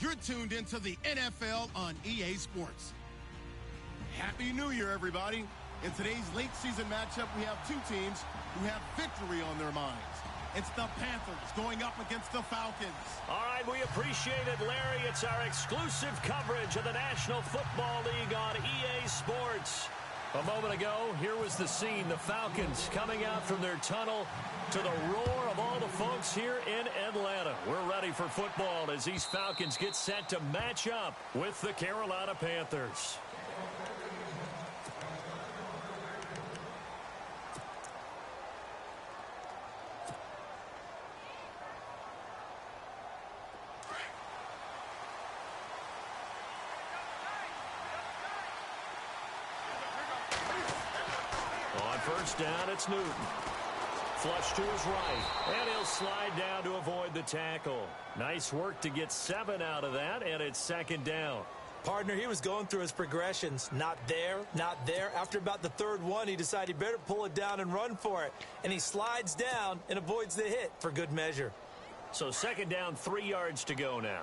You're tuned into the NFL on EA Sports. Happy New Year, everybody. In today's late season matchup, we have two teams who have victory on their minds. It's the Panthers going up against the Falcons. All right, we appreciate it, Larry. It's our exclusive coverage of the National Football League on EA Sports. A moment ago, here was the scene. The Falcons coming out from their tunnel to the roar of all the folks here in Atlanta. We're ready for football as these Falcons get set to match up with the Carolina Panthers. First down, it's Newton. Flush to his right, and he'll slide down to avoid the tackle. Nice work to get 7 out of that, and it's second down. Partner, he was going through his progressions. Not there, not there. After about the third one, he decided he better pull it down and run for it. And he slides down and avoids the hit for good measure. So second down, 3 yards to go now.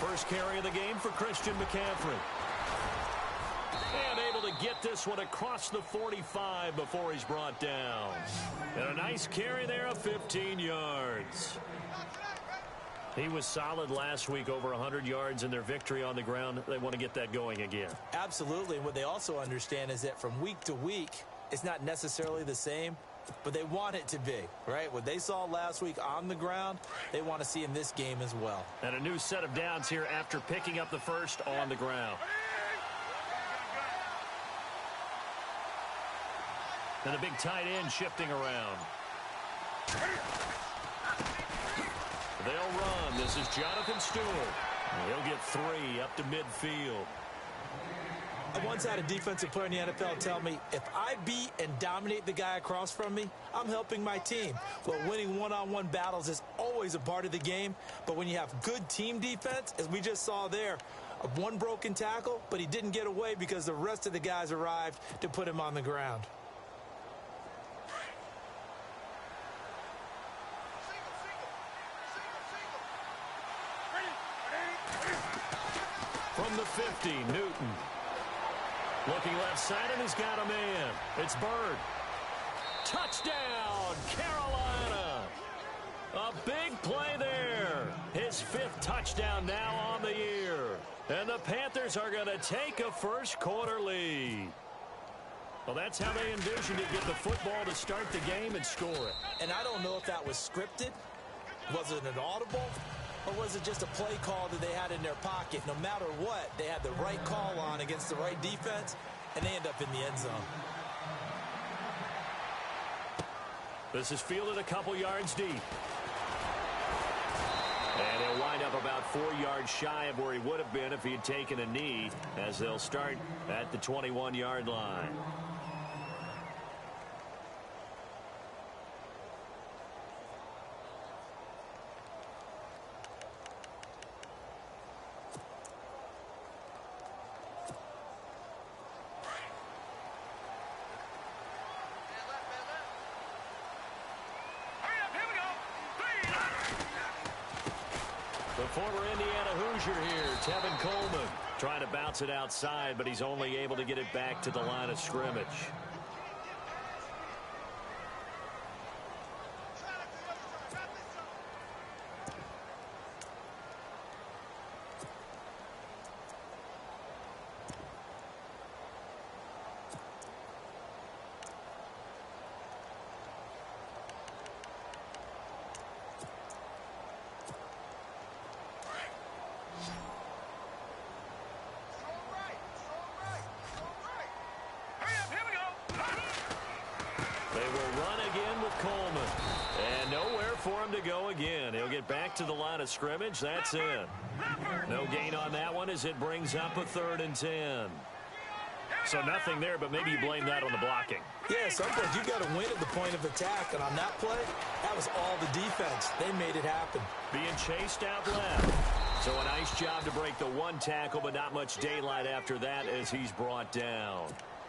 First carry of the game for Christian McCaffrey. And able to get this one across the 45 before he's brought down. And a nice carry there of 15 yards. He was solid last week, over 100 yards in their victory on the ground. They want to get that going again. Absolutely. And what they also understand is that from week to week, it's not necessarily the same, but they want it to be, right? What they saw last week on the ground, they want to see in this game as well. And a new set of downs here after picking up the first on the ground. And the big tight end shifting around. They'll run. This is Jonathan Stewart. He'll get 3 up to midfield. I once had a defensive player in the NFL tell me, if I beat and dominate the guy across from me, I'm helping my team. Well, winning one-on-one battles is always a part of the game, but when you have good team defense, as we just saw there, one broken tackle, but he didn't get away because the rest of the guys arrived to put him on the ground. From the 50, Newton. Looking left side, and he's got a man. It's Bird. Touchdown, Carolina. A big play there. His 5th touchdown now on the year. And the Panthers are going to take a first-quarter lead. Well, that's how they envisioned it, get the football to start the game and score it. And I don't know if that was scripted. Was it an audible? Or was it just a play call that they had in their pocket? No matter what, they had the right call on against the right defense, and they end up in the end zone. This is fielded a couple yards deep. And he'll wind up about 4 yards shy of where he would have been if he had taken a knee, as they'll start at the 21-yard line. The former Indiana Hoosier here, Tevin Coleman, trying to bounce it outside, but he's only able to get it back to the line of scrimmage. To the line of scrimmage. That's it. No gain on that one as it brings up a 3rd and 10. So nothing there, but maybe you blame that on the blocking. Yeah, sometimes you got to win at the point of attack, and on that play, that was all the defense. They made it happen. Being chased out left. So a nice job to break the one tackle, but not much daylight after that as he's brought down.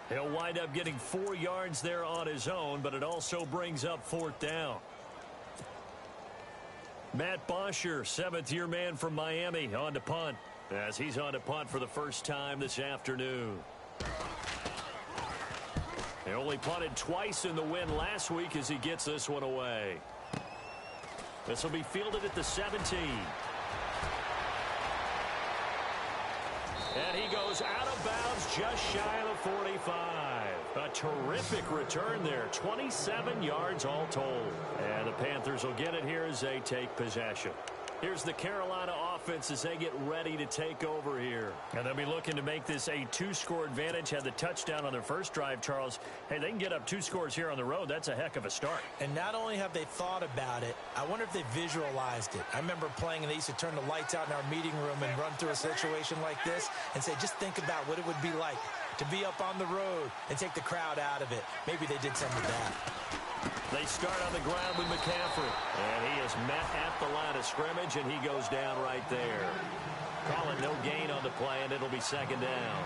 He'll wind up getting 4 yards there on his own, but it also brings up 4th down. Matt Bosher, 7th-year man from Miami, on to punt, as he's on to punt for the first time this afternoon. He only punted twice in the win last week as he gets this one away. This will be fielded at the 17. And he goes out of bounds just shy of the 45. A terrific return there. 27 yards all told. And the Panthers will get it here as they take possession. Here's the Carolina offense as they get ready to take over here. And they'll be looking to make this a 2-score advantage. Had the touchdown on their first drive, Charles. Hey, they can get up 2 scores here on the road. That's a heck of a start. And not only have they thought about it, I wonder if they visualized it. I remember playing and they used to turn the lights out in our meeting room and run through a situation like this and say, just think about what it would be like to be up on the road and take the crowd out of it. Maybe they did some of that. They start on the ground with McCaffrey. And he is met at the line of scrimmage, and he goes down right there. Call it no gain on the play, and it'll be 2nd down.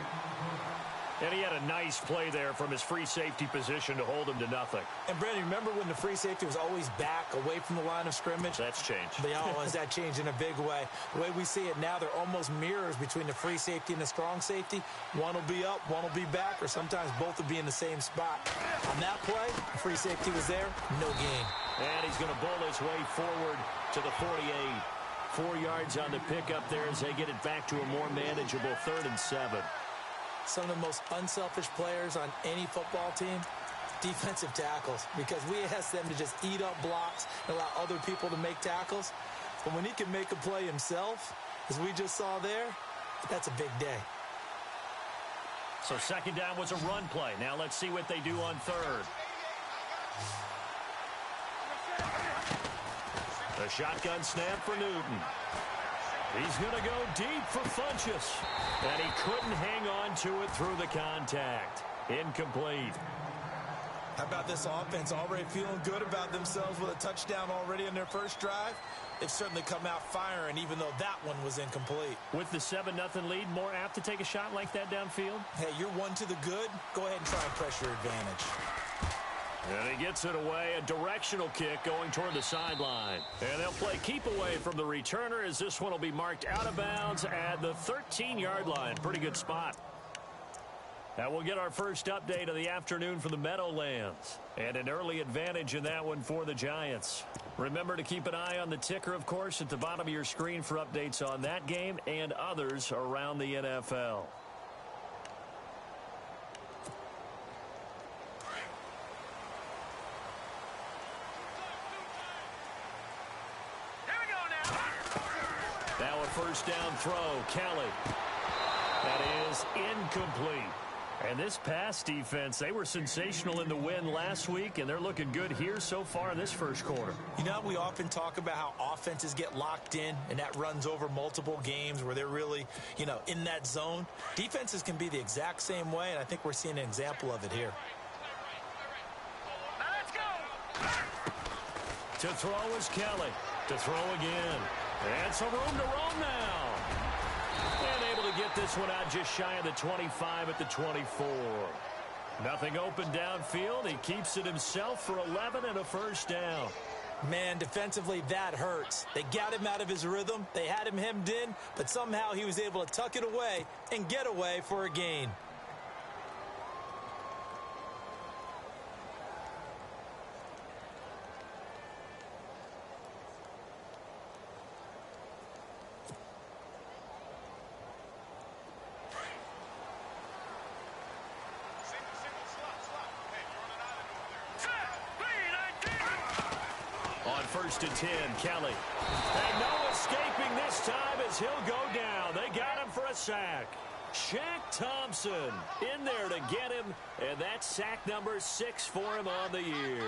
And he had a nice play there from his free safety position to hold him to nothing. And, Brandon, remember when the free safety was always back away from the line of scrimmage? That's changed. Has that changed in a big way? The way we see it now, they're almost mirrors between the free safety and the strong safety. One will be up, one will be back, or sometimes both will be in the same spot. On that play, the free safety was there, no gain. And he's going to bull his way forward to the 48. 4 yards on the pickup there as they get it back to a more manageable 3rd and 7. Some of the most unselfish players on any football team, defensive tackles, because we ask them to just eat up blocks and allow other people to make tackles. But when he can make a play himself, as we just saw there, that's a big day. So 2nd down was a run play. Now let's see what they do on 3rd. The shotgun snap for Newton. He's going to go deep for Funchess. And he couldn't hang on to it through the contact. Incomplete. How about this offense already feeling good about themselves with a touchdown already in their first drive? They've certainly come out firing, even though that one was incomplete. With the 7-0 lead, more apt to take a shot like that downfield? Hey, you're one to the good. Go ahead and try and press your advantage. And he gets it away, a directional kick going toward the sideline. And they'll play keep away from the returner as this one will be marked out of bounds at the 13-yard line. Pretty good spot. Now we'll get our first update of the afternoon from the Meadowlands. And an early advantage in that one for the Giants. Remember to keep an eye on the ticker, of course, at the bottom of your screen for updates on that game and others around the NFL. Now a first down throw, Kelly. That is incomplete. And this pass defense, they were sensational in the win last week, and they're looking good here so far in this first quarter. You know, we often talk about how offenses get locked in, and that runs over multiple games where they're really, in that zone. Defenses can be the exact same way, and I think we're seeing an example of it here. Let's go! To throw is Kelly. To throw again. And some room to roam now. And able to get this one out just shy of the 25 at the 24. Nothing open downfield. He keeps it himself for 11 and a first down. Man, defensively, that hurts. They got him out of his rhythm. They had him hemmed in, but somehow he was able to tuck it away and get away for a gain. First and 10, Kelly. And no escaping this time as he'll go down. They got him for a sack. Shaq Thompson in there to get him, and that's sack number 6 for him on the year.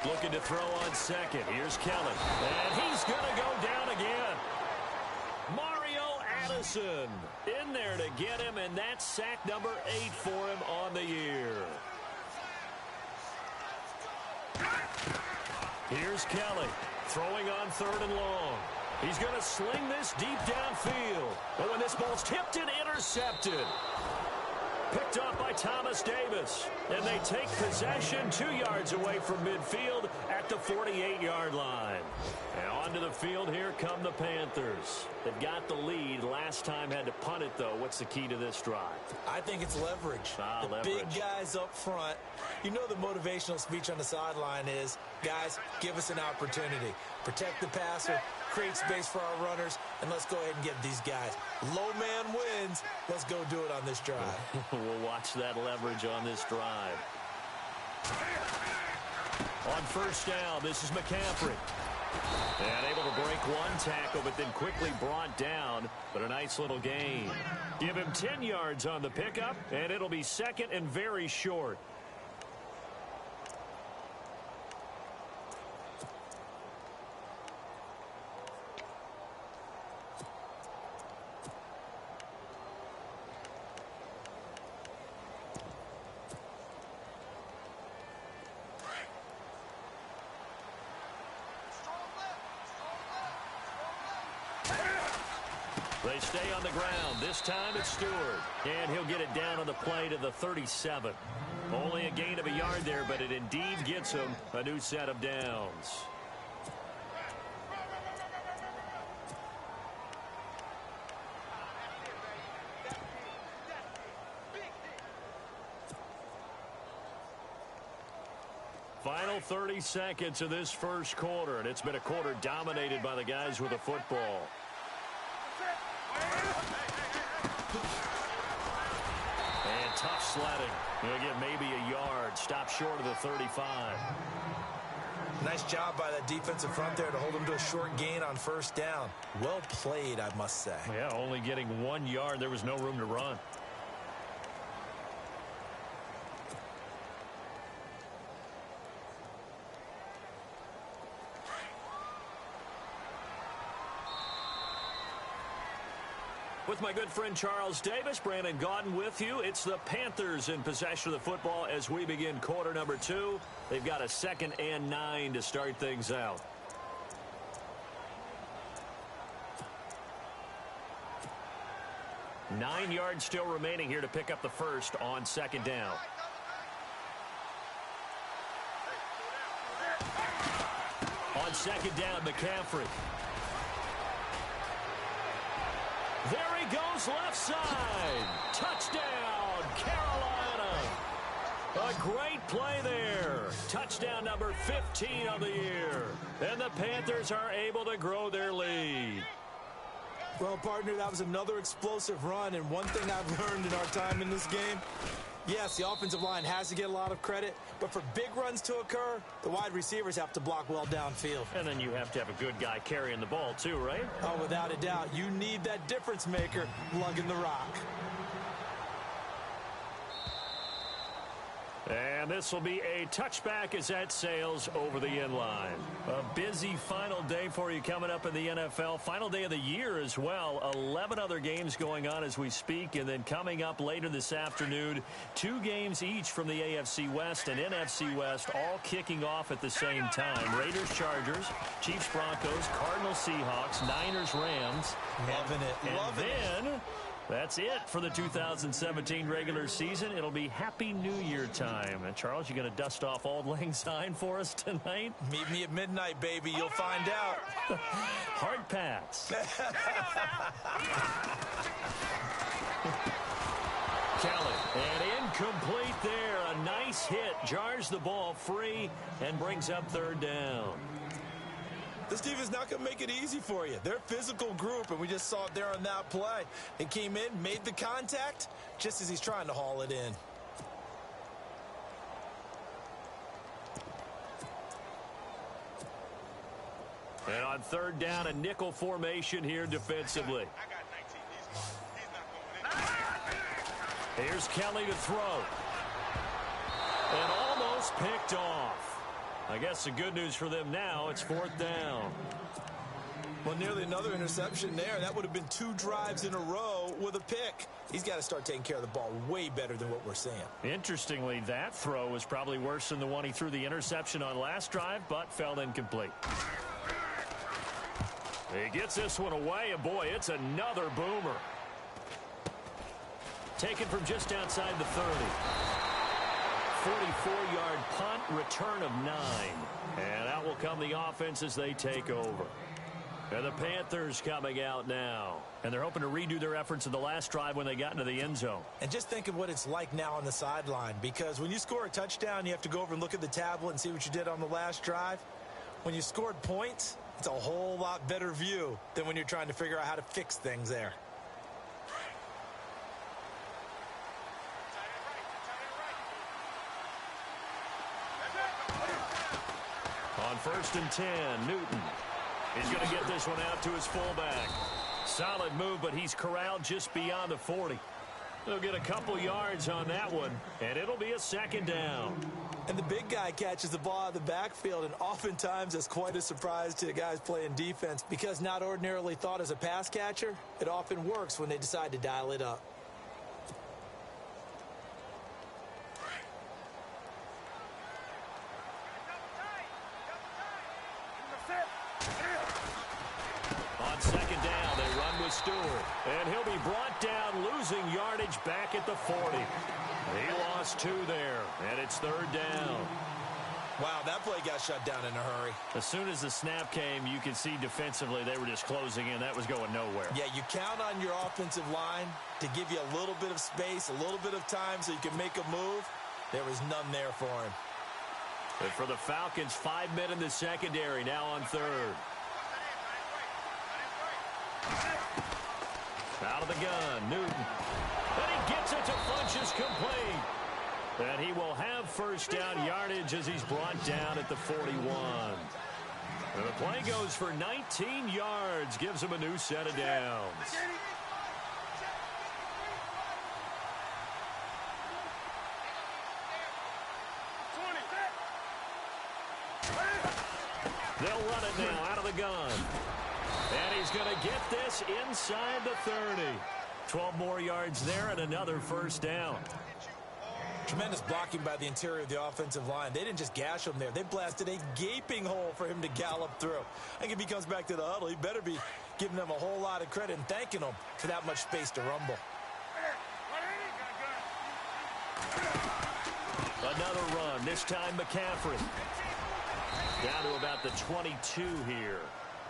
Looking to throw on second. Here's Kelly. And he's going to go down again. Mario Addison in there to get him, and that's sack number 8 for him on the year. Here's Kelly throwing on 3rd and long. He's going to sling this deep downfield. But when this ball's tipped and intercepted. Picked off by Thomas Davis. And they take possession 2 yards away from midfield at the 48-yard line. And onto the field, here come the Panthers. They've got the lead. Last time had to punt it, though. What's the key to this drive? I think it's leverage. Leverage. Big guys up front. You know the motivational speech on the sideline is, guys, give us an opportunity. Protect the passer, create space for our runners, and let's go ahead and get these guys. Low man wins. Let's go do it on this drive. We'll watch that leverage on this drive. On first down, this is McCaffrey. And able to break one tackle, but then quickly brought down. But a nice little gain. Give him 10 yards on the pickup, and it'll be second and very short. They stay on the ground. This time it's Stewart. And he'll get it down on the play to the 37. Only a gain of a yard there, but it indeed gets him a new set of downs. Final 30 seconds of this first quarter, and it's been a quarter dominated by the guys with the football. And tough sledding. He'll get maybe a yard. Stop short of the 35. Nice job by that defensive front there to hold him to a short gain on first down. Well played, I must say. Yeah, only getting 1 yard. There was no room to run. With my good friend Charles Davis, Brandon Gaudin with you. It's the Panthers in possession of the football as we begin quarter number 2. They've got a 2nd and 9 to start things out. Nine yards still remaining here to pick up the first on second down. On second down, McCaffrey. There he goes, left side. Touchdown, Carolina. A great play there. Touchdown number 15 of the year. And the Panthers are able to grow their lead. Well, partner, that was another explosive run, and one thing I've learned in our time in this game, yes, the offensive line has to get a lot of credit, but for big runs to occur, the wide receivers have to block well downfield. And then you have to have a good guy carrying the ball too, right? Oh, without a doubt. You need that difference maker lugging the rock. And this will be a touchback as that sails over the end line. A busy final day for you coming up in the NFL. Final day of the year as well. 11 other games going on as we speak. And then coming up later this afternoon, 2 games each from the AFC West and NFC West, all kicking off at the same time. Raiders, Chargers, Chiefs, Broncos, Cardinals, Seahawks, Niners, Rams. Loving it. Loving it. That's it for the 2017 regular season. It'll be Happy New Year time. And, Charles, you going to dust off Auld Lang Syne for us tonight? Meet me at midnight, baby. You'll find out. Hard pass. Kelly, and incomplete there. A nice hit. Jars the ball free and brings up third down. This team is not going to make it easy for you. They're a physical group, and we just saw it there on that play. He came in, made the contact, just as he's trying to haul it in. And on third down, a nickel formation here defensively. Here's Kelly to throw. And almost picked off. I guess the good news for them now, it's fourth down. Well, nearly another interception there. That would have been 2 drives in a row with a pick. He's got to start taking care of the ball way better than what we're seeing. Interestingly, that throw was probably worse than the one he threw the interception on last drive, but fell incomplete. He gets this one away, and boy, it's another boomer. Taken from just outside the 30. 44-yard punt, return of 9. And out will come the offense as they take over. And the Panthers coming out now. And they're hoping to redo their efforts in the last drive when they got into the end zone. And just think of what it's like now on the sideline. Because when you score a touchdown, you have to go over and look at the tablet and see what you did on the last drive. When you scored points, it's a whole lot better view than when you're trying to figure out how to fix things there. On 1st and 10, Newton. He's going to get this one out to his fullback. Solid move, but he's corralled just beyond the 40. They'll get a couple yards on that one, and it'll be a 2nd down. And the big guy catches the ball out of the backfield, and oftentimes it's quite a surprise to the guys playing defense because not ordinarily thought as a pass catcher, it often works when they decide to dial it up. On 2nd down, they run with Stewart. And he'll be brought down, losing yardage back at the 40. He lost 2 there, and it's 3rd down. Wow, that play got shut down in a hurry. As soon as the snap came, you could see defensively they were just closing in. That was going nowhere. Yeah, you count on your offensive line to give you a little bit of space, a little bit of time so you can make a move. There was none there for him. And for the Falcons, 5 men in the secondary, now on 3rd. Out of the gun, Newton. And he gets it to Funchess complete. And he will have 1st down yardage as he's brought down at the 41. And the play goes for 19 yards, gives him a new set of downs. They'll run it now out of the gun. And he's going to get this inside the 30. 12 more yards there and another 1st down. Tremendous blocking by the interior of the offensive line. They didn't just gash him there. They blasted a gaping hole for him to gallop through. I think if he comes back to the huddle, he better be giving them a whole lot of credit and thanking them for that much space to rumble. Another run, this time McCaffrey. Down to about the 22 here.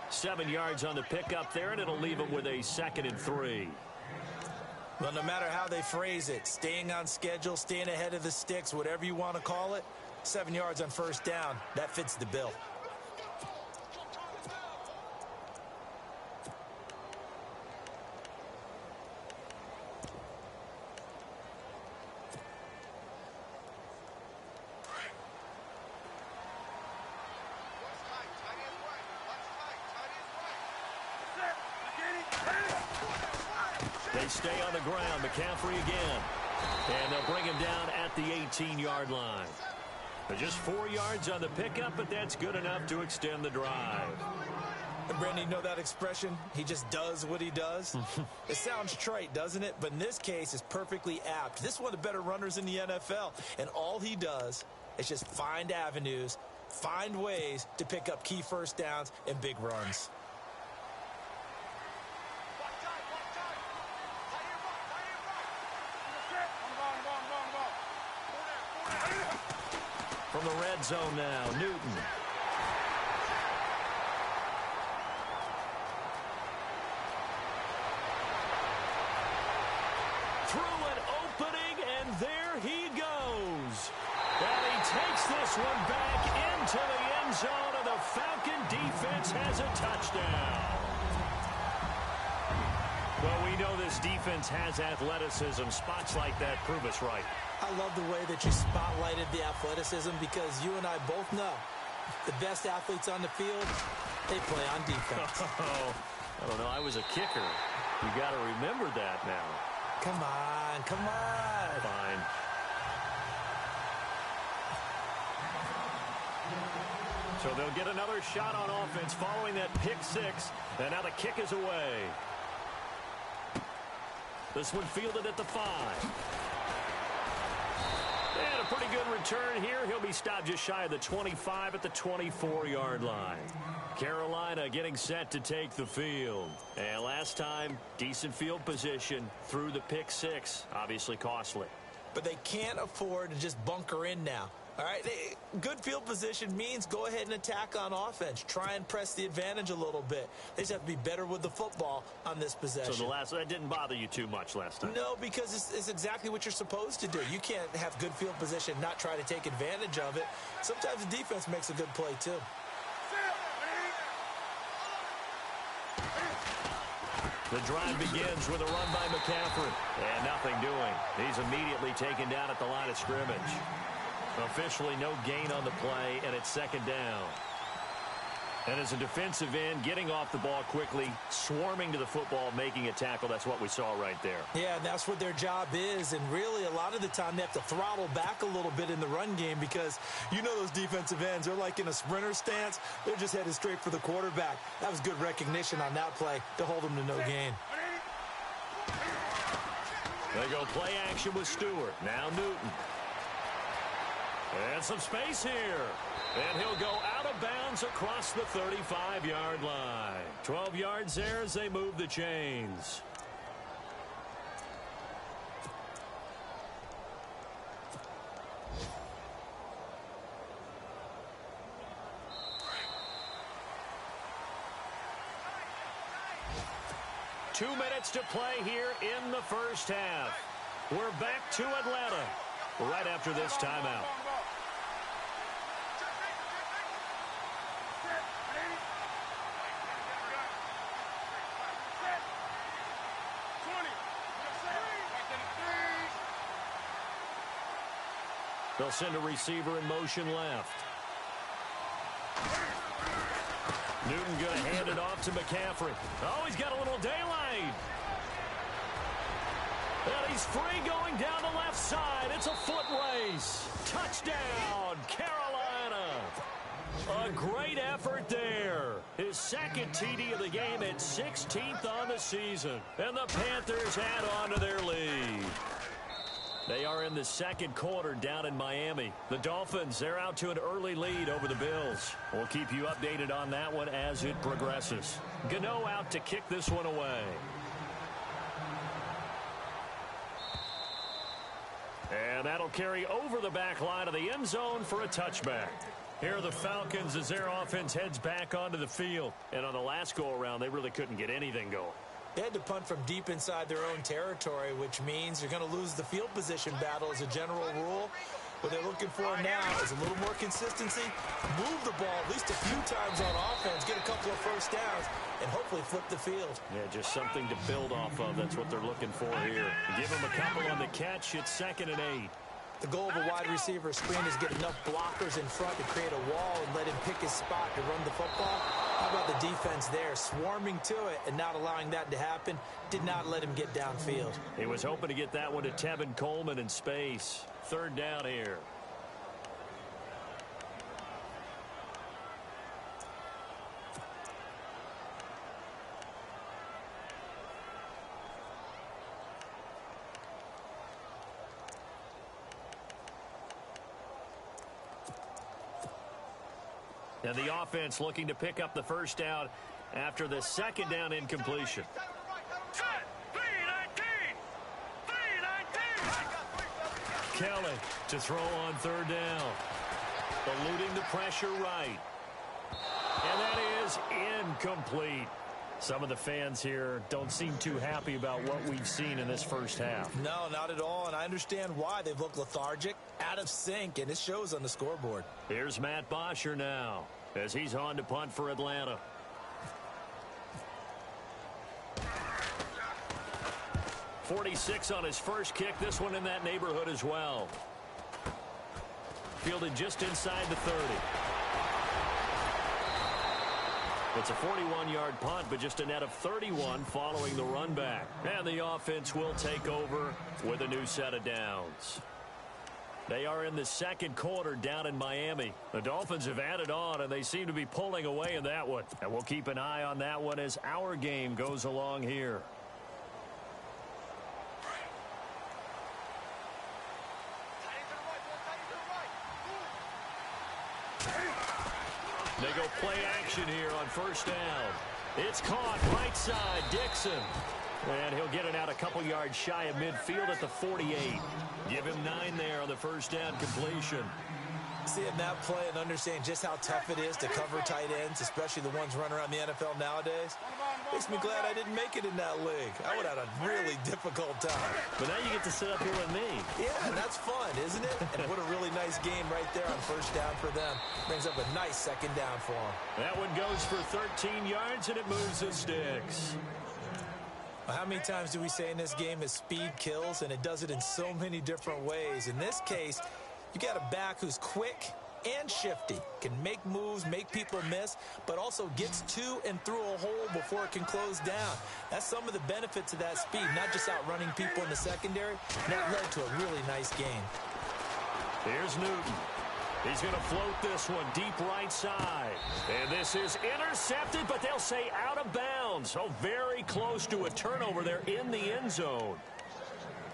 7 yards on the pickup there, and it'll leave him with a 2nd and 3. Well, no matter how they phrase it, staying on schedule, staying ahead of the sticks, whatever you want to call it, 7 yards on 1st down, that fits the bill. They stay on the ground. McCaffrey again. And they'll bring him down at the 18-yard line. But just 4 yards on the pickup, but that's good enough to extend the drive. And Brandon, you know that expression? He just does what he does? It sounds trite, doesn't it? But in this case, it's perfectly apt. This is one of the better runners in the NFL. And all he does is just find avenues, find ways to pick up key 1st downs and big runs. From the red zone now, Newton. Through an opening, and there he goes. And he takes this one back into the end zone, and the Falcon defense has a touchdown. Well, we know this defense has athleticism. Spots like that prove us right. I love the way that you spotlighted the athleticism because you and I both know the best athletes on the field, they play on defense. Oh, I don't know. I was a kicker. You got to remember that now. Come on, come on. Fine. So they'll get another shot on offense following that pick 6. And now the kick is away. This one fielded at the 5. And a Pretty good return here. He'll be stopped just shy of the 25 at the 24-yard line. Carolina getting set to take the field. And last time, decent field position through the pick six. Obviously costly. But they can't afford to just bunker in now. All right, good field position means go ahead and attack on offense. Try and press the advantage a little bit. They just have to be better with the football on this possession. So that didn't bother you too much last time? No, because it's exactly what you're supposed to do. You can't have good field position, not try to take advantage of it. Sometimes the defense makes a good play, too. The drive begins with a run by McCaffrey. And nothing doing. He's immediately taken down at the line of scrimmage. Officially no gain on the play, and it's second down. And as a defensive end, getting off the ball quickly, swarming to the football, making a tackle, that's what we saw right there. Yeah, and that's what their job is. And really, a lot of the time, they have to throttle back a little bit in the run game because you know those defensive ends, they're like in a sprinter stance. They're just headed straight for the quarterback. That was good recognition on that play to hold them to no gain. They go play action with Stewart. Now Newton. And some space here. And he'll go out of bounds across the 35-yard line. 12 yards there as they move the chains. Two minutes to play here in the first half. We're back to Atlanta right after this timeout. They'll send a receiver in motion left. Newton going to hand it off to McCaffrey. Oh, he's got a little daylight. And he's free going down the left side. It's a foot race. Touchdown, Carolina. A great effort there. His second TD of the game at 16th on the season. And the Panthers add on to their lead. They are in the second quarter down in Miami. The Dolphins, they're out to an early lead over the Bills. We'll keep you updated on that one as it progresses. Gano out to kick this one away. And that'll carry over the back line of the end zone for a touchback. Here are the Falcons as their offense heads back onto the field. And on the last go-around, they really couldn't get anything going. They had to punt from deep inside their own territory, which means you're going to lose the field position battle as a general rule. What they're looking for now is a little more consistency, move the ball at least a few times on offense, get a couple of first downs, and hopefully flip the field. Yeah, just something to build off of. That's what they're looking for here. Give them a couple on the catch. It's 2nd and 8. The goal of a wide receiver screen is get enough blockers in front to create a wall and let him pick his spot to run the football. How about the defense there, swarming to it and not allowing that to happen? Did not let him get downfield. He was hoping to get that one to Tevin Coleman in space. 3rd down here. And the offense looking to pick up the first down after the 2nd down incompletion. Kelly to throw on 3rd down. Eluding the pressure right. And that is incomplete. Some of the fans here don't seem too happy about what we've seen in this first half. No, not at all, and I understand why. They've looked lethargic, out of sync, and it shows on the scoreboard. Here's Matt Bosher now as he's on to punt for Atlanta. .46 on his first kick. This one in that neighborhood as well. Fielded just inside the 30. It's a 41-yard punt, but just a net of 31 following the run back. And the offense will take over with a new set of downs. They are in the second quarter down in Miami. The Dolphins have added on, and they seem to be pulling away in that one. And we'll keep an eye on that one as our game goes along here. They go play action here on first down. It's caught right side, Dixon. And he'll get it out a couple yards shy of midfield at the 48. Give him 9 there on the first down completion. Seeing that play and understanding just how tough it is to cover tight ends, especially the ones running around the NFL nowadays, makes me glad I didn't make it in that league. I would have had a really difficult time. But now you get to sit up here with me. Yeah, and that's fun, isn't it? And what a really nice game right there on first down for them. Brings up a nice second down for them. That one goes for 13 yards, and it moves the sticks. Well, how many times do we say in this game is speed kills, and it does it in so many different ways. In this case, you got a back who's quick and shifty, can make moves, make people miss, but also gets to and through a hole before it can close down. That's some of the benefits of that speed, not just outrunning people in the secondary. And that led to a really nice game. Here's Newton. He's going to float this one deep right side. And this is intercepted, but they'll say out of bounds. So very close to a turnover there in the end zone.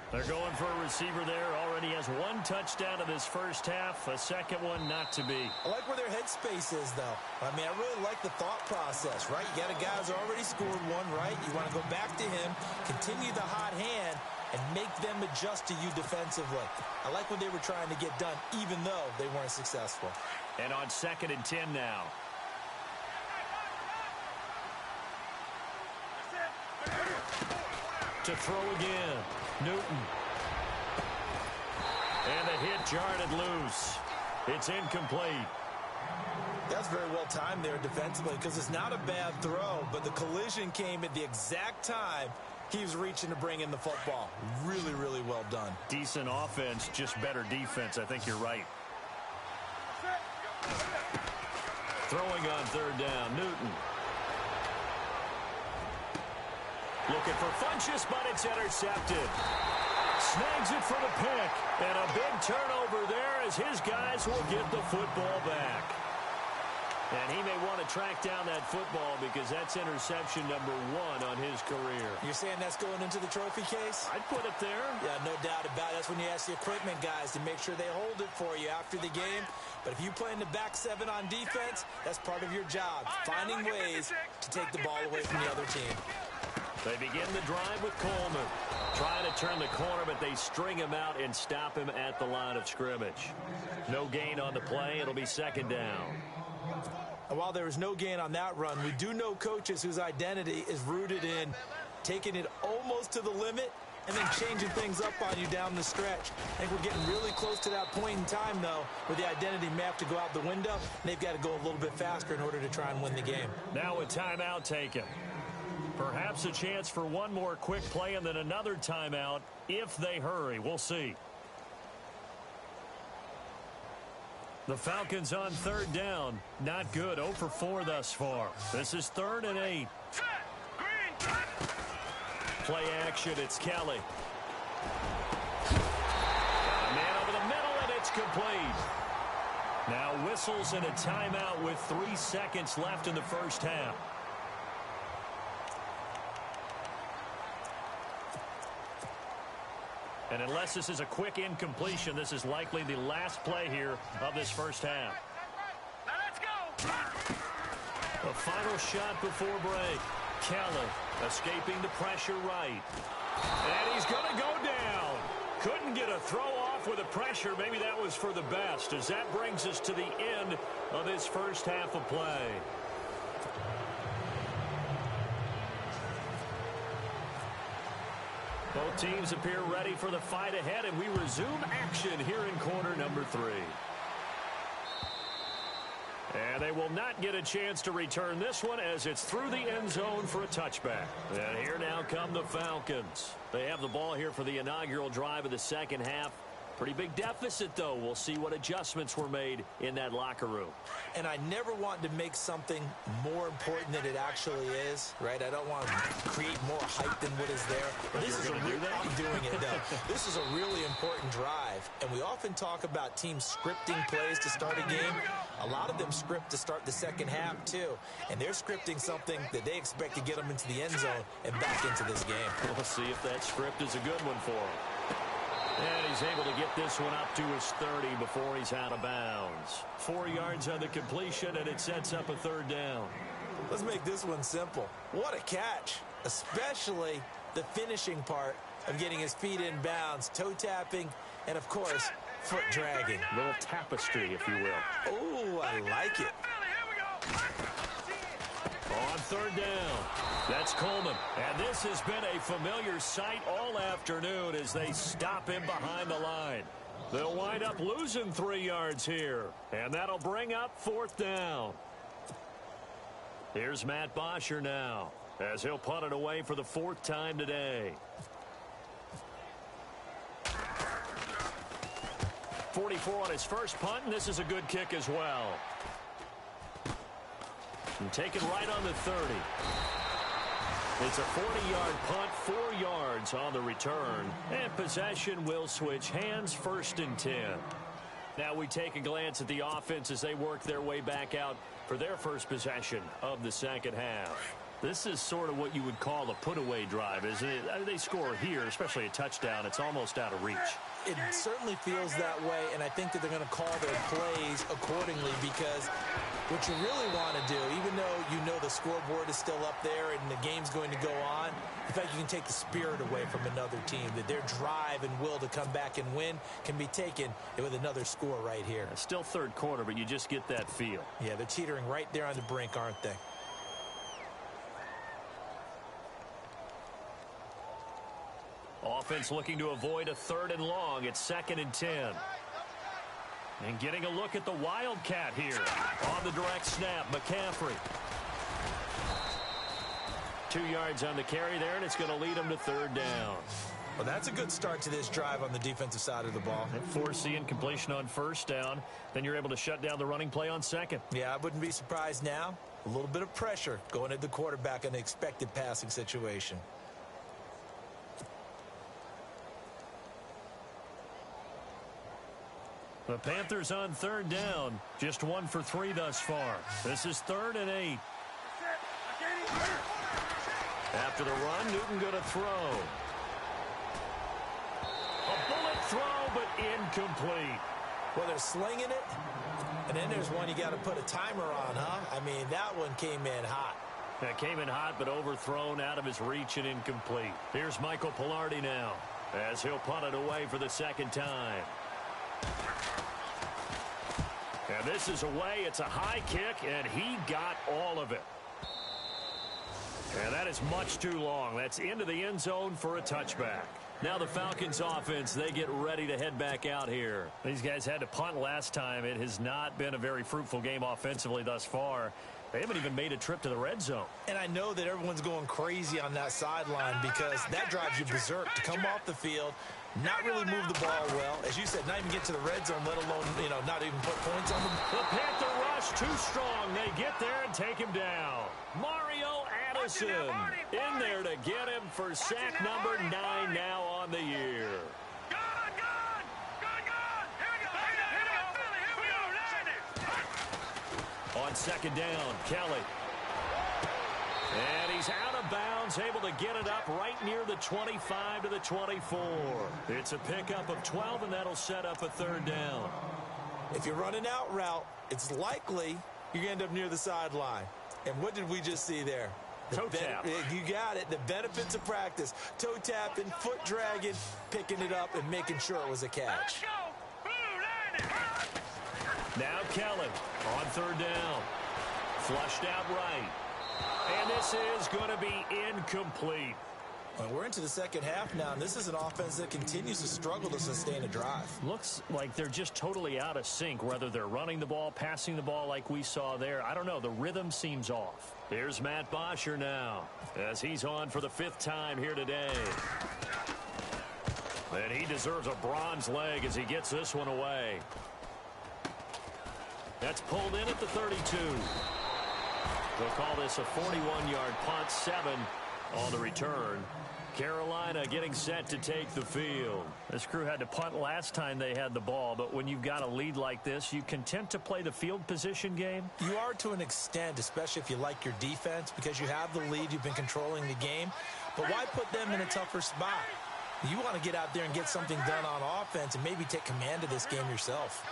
They're going for a receiver there. Already has 1 touchdown in this first half. A second one not to be. I like where their headspace is, though. I mean, I really like the thought process, right? You got a guy who's already scored one, right? You want to go back to him, continue the hot hand, and make them adjust to you defensively. I like what they were trying to get done, even though they weren't successful. And on 2nd and 10 now. To throw again. Newton. And the hit jarred loose. It's incomplete. That's very well timed there defensively because it's not a bad throw, but the collision came at the exact time he was reaching to bring in the football. Really, really well done. Decent offense, just better defense. I think you're right. Throwing on 3rd down, Newton. Looking for Funchess, but it's intercepted. Snags it for the pick. And a big turnover there as his guys will get the football back. And he may want to track down that football because that's interception number 1 on his career. You're saying that's going into the trophy case? I'd put it there. Yeah, no doubt about it. That's when you ask the equipment guys to make sure they hold it for you after the game. But if you play in the back 7 on defense, that's part of your job, finding ways to take the ball away from the other team. They begin the drive with Coleman. Trying to turn the corner, but they string him out and stop him at the line of scrimmage. No gain on the play. It'll be 2nd down. And while there is no gain on that run, we do know coaches whose identity is rooted in taking it almost to the limit and then changing things up on you down the stretch. I think we're getting really close to that point in time, though, where the identity may have to go out the window, and they've got to go a little bit faster in order to try and win the game. Now a timeout taken. Perhaps a chance for one more quick play and then another timeout if they hurry. We'll see. The Falcons on 3rd down. Not good. 0 for 4 thus far. This is 3rd and 8. Play action. It's Kelly. A man over the middle, and it's complete. Now whistles and a timeout with 3 seconds left in the first half. And unless this is a quick incompletion, this is likely the last play here of this first half. Now let's go. A final shot before break. Kelly escaping the pressure right. And he's going to go down. Couldn't get a throw off with the pressure. Maybe that was for the best, as that brings us to the end of this first half of play. Both teams appear ready for the fight ahead, and we resume action here in quarter number 3. And they will not get a chance to return this one as it's through the end zone for a touchback. And here now come the Falcons. They have the ball here for the inaugural drive of the second half. Pretty big deficit, though. We'll see what adjustments were made in that locker room. And I never want to make something more important than it actually is, right? I don't want to create more hype than what is there. But this is I'm doing it, though. This is a really important drive. And we often talk about teams scripting plays to start a game. A lot of them script to start the second half, too. And they're scripting something that they expect to get them into the end zone and back into this game. We'll see if that script is a good one for them. And he's able to get this one up to his 30 before he's out of bounds. 4 yards on the completion, and it sets up a third down. Let's make this one simple. What a catch, especially the finishing part of getting his feet in bounds, toe tapping, and, of course, foot dragging. A little tapestry, if you will. Oh, I like it. On third down, that's Coleman. And this has been a familiar sight all afternoon as they stop him behind the line. They'll wind up losing 3 yards here, and that'll bring up fourth down. Here's Matt Bosher now, as he'll punt it away for the 4th time today. 44 on his first punt, and this is a good kick as well. And taken right on the 30. It's a 40-yard punt, 4 yards on the return. And possession will switch hands, 1st and 10. Now we take a glance at the offense as they work their way back out for their first possession of the second half. This is sort of what you would call a put-away drive, isn't it? They score here, especially a touchdown. It's almost out of reach. It certainly feels that way, and I think that they're going to call their plays accordingly, because what you really want to do, even though you know the scoreboard is still up there and the game's going to go on, in fact, you can take the spirit away from another team, that their drive and will to come back and win can be taken with another score right here. Still third quarter, but you just get that feel. Yeah, they're teetering right there on the brink, aren't they? Offense looking to avoid a 3rd and long. It's 2nd and 10. And getting a look at the Wildcat here. On the direct snap, McCaffrey. 2 yards on the carry there, and it's going to lead him to 3rd down. Well, that's a good start to this drive on the defensive side of the ball. And forcing completion on 1st down. Then you're able to shut down the running play on 2nd. Yeah, I wouldn't be surprised now. A little bit of pressure going at the quarterback in an expected passing situation. The Panthers on 3rd down. Just 1 for 3 thus far. This is 3rd and 8. After the run, Newton going to throw. A bullet throw, but incomplete. Well, they're slinging it, and then there's one you got to put a timer on, huh? I mean, that one came in hot. That came in hot, but overthrown, out of his reach, and incomplete. Here's Michael Pilardi now, as he'll punt it away for the 2nd time. And this is away. It's a high kick, and he got all of it. And that is much too long. That's into the end zone for a touchback. Now the Falcons offense, they get ready to head back out here. These guys had to punt last time. It has not been a very fruitful game offensively thus far. They haven't even made a trip to the red zone. And I know that everyone's going crazy on that sideline because that drives you berserk to come off the field, not really move the ball well. As you said, not even get to the red zone, let alone, not even put points on them. The Panther rush too strong. They get there and take him down. Mario Addison in there to get him for sack number 9 now on the year. On 2nd down, Kelly. And he's out of bounds, able to get it up right near the 25 to the 24. It's a pickup of 12, and that'll set up a 3rd down. If you're running out route, it's likely you're going to end up near the sideline. And what did we just see there? Toe tap. You got it. The benefits of practice. Toe tapping, foot dragging, picking it up, and making sure it was a catch. Now Kellen on 3rd down. Flushed out right. And this is going to be incomplete. Well, we're into the 2nd half now, and this is an offense that continues to struggle to sustain a drive. Looks like they're just totally out of sync, whether they're running the ball, passing the ball like we saw there. I don't know. The rhythm seems off. Here's Matt Bosher now, as he's on for the 5th time here today. And he deserves a bronze leg as he gets this one away. That's pulled in at the 32. They'll call this a 41-yard punt, 7 on the return. Carolina getting set to take the field. This crew had to punt last time they had the ball, but when you've got a lead like this, you content to play the field position game? You are to an extent, especially if you like your defense, because you have the lead, you've been controlling the game. But why put them in a tougher spot? You want to get out there and get something done on offense and maybe take command of this game yourself.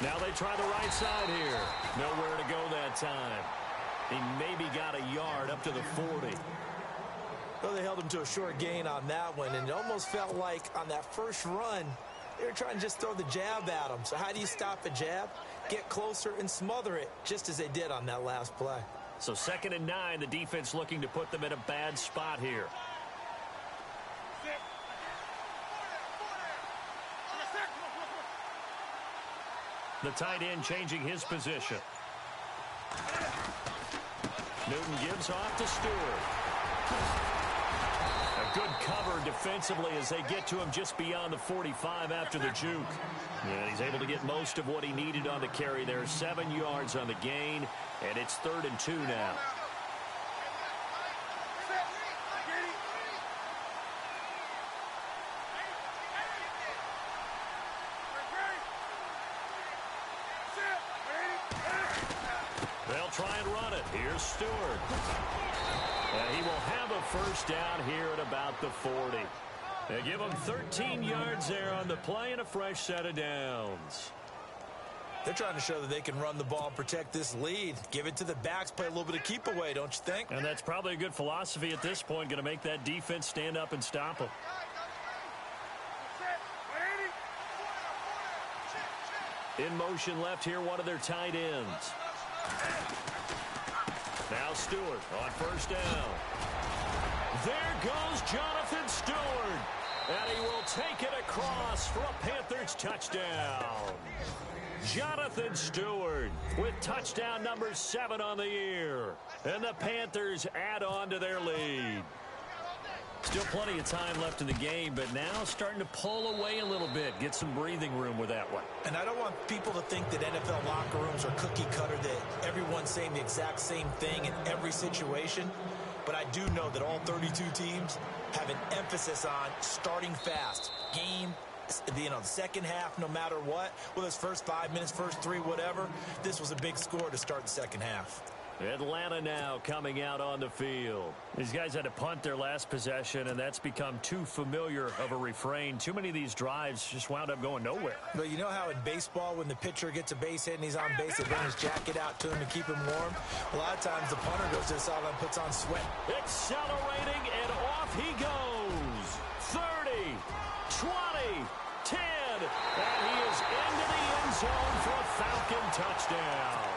Now they try the right side here. Nowhere to go that time. He maybe got a yard up to the 40. Well, they held him to a short gain on that one, and it almost felt like on that first run, they were trying to just throw the jab at him. So how do you stop a jab? Get closer and smother it, just as they did on that last play. So 2nd and 9, the defense looking to put them in a bad spot here. The tight end changing his position. Newton gives off to Stewart. A good cover defensively as they get to him just beyond the 45 after the juke. And he's able to get most of what he needed on the carry there. 7 yards on the gain, and it's 3rd and 2 now. They'll try and run it. Here's Stewart. And he will have a first down here at about the 40. They give him 13 yards there on the play and a fresh set of downs. They're trying to show that they can run the ball and protect this lead. Give it to the backs, play a little bit of keep away, don't you think? And that's probably a good philosophy at this point, going to make that defense stand up and stop them. In motion left here, one of their tight ends. Now Stewart on first down. There goes Jonathan Stewart. And he will take it across for a Panthers touchdown. Jonathan Stewart with touchdown number 7 on the year. And the Panthers add on to their lead. Still plenty of time left in the game, but now starting to pull away a little bit. Get some breathing room with that one. And I don't want people to think that NFL locker rooms are cookie cutter, that everyone's saying the exact same thing in every situation. But I do know that all 32 teams have an emphasis on starting fast. Game, the second half, no matter what. Whether it's first 5 minutes, first 3, whatever. This was a big score to start the second half. Atlanta now coming out on the field. These guys had to punt their last possession, and that's become too familiar of a refrain. Too many of these drives just wound up going nowhere. But you know how in baseball, when the pitcher gets a base hit and he's on base, they bring his jacket out to him to keep him warm? A lot of times the punter goes to the sideline, puts on sweat. Accelerating, and off he goes. 30, 20, 10, and he is into the end zone for a Falcon touchdown.